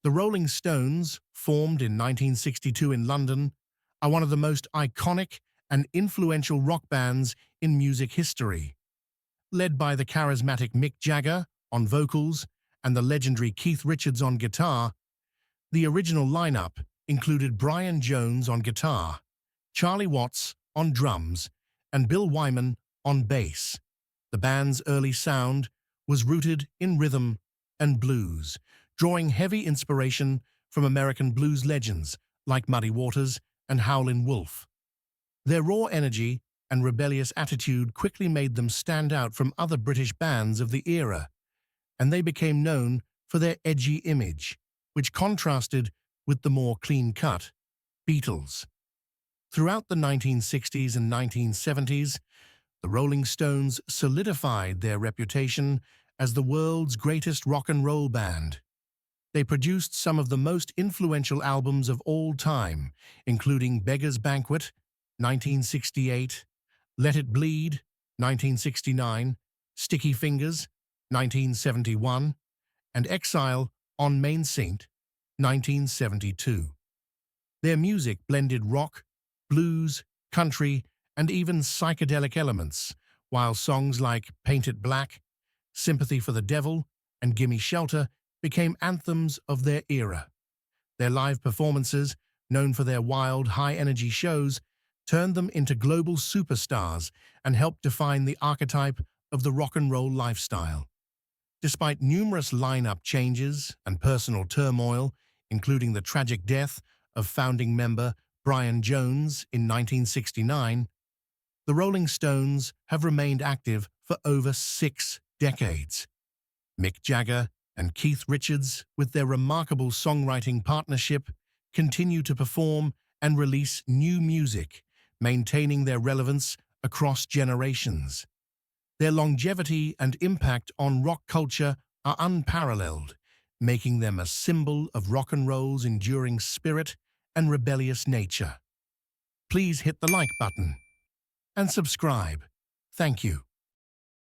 The Rolling Stones, formed in 1962 in London, are one of the most iconic and influential rock bands in music history. Led by the charismatic Mick Jagger on vocals and the legendary Keith Richards on guitar, the original lineup included Brian Jones on guitar, Charlie Watts on drums, and Bill Wyman on bass. The band's early sound was rooted in rhythm and blues, drawing heavy inspiration from American blues legends like Muddy Waters and Howlin' Wolf. Their raw energy and rebellious attitude quickly made them stand out from other British bands of the era, and they became known for their edgy image, which contrasted with the more clean-cut Beatles. Throughout the 1960s and 1970s, the Rolling Stones solidified their reputation as the world's greatest rock and roll band. They produced some of the most influential albums of all time, including Beggar's Banquet, 1968, Let It Bleed, 1969, Sticky Fingers, 1971, and Exile on Main St., 1972. Their music blended rock, blues, country, and even psychedelic elements, while songs like Paint It Black, Sympathy for the Devil, and Gimme Shelter became anthems of their era. Their live performances, known for their wild, high-energy shows, turned them into global superstars and helped define the archetype of the rock and roll lifestyle. Despite numerous lineup changes and personal turmoil, including the tragic death of founding member Brian Jones in 1969, the Rolling Stones have remained active for over 6 decades. Mick Jagger and Keith Richards, with their remarkable songwriting partnership, continue to perform and release new music, maintaining their relevance across generations. Their longevity and impact on rock culture are unparalleled, making them a symbol of rock and roll's enduring spirit and rebellious nature. Please hit the like button and subscribe. Thank you.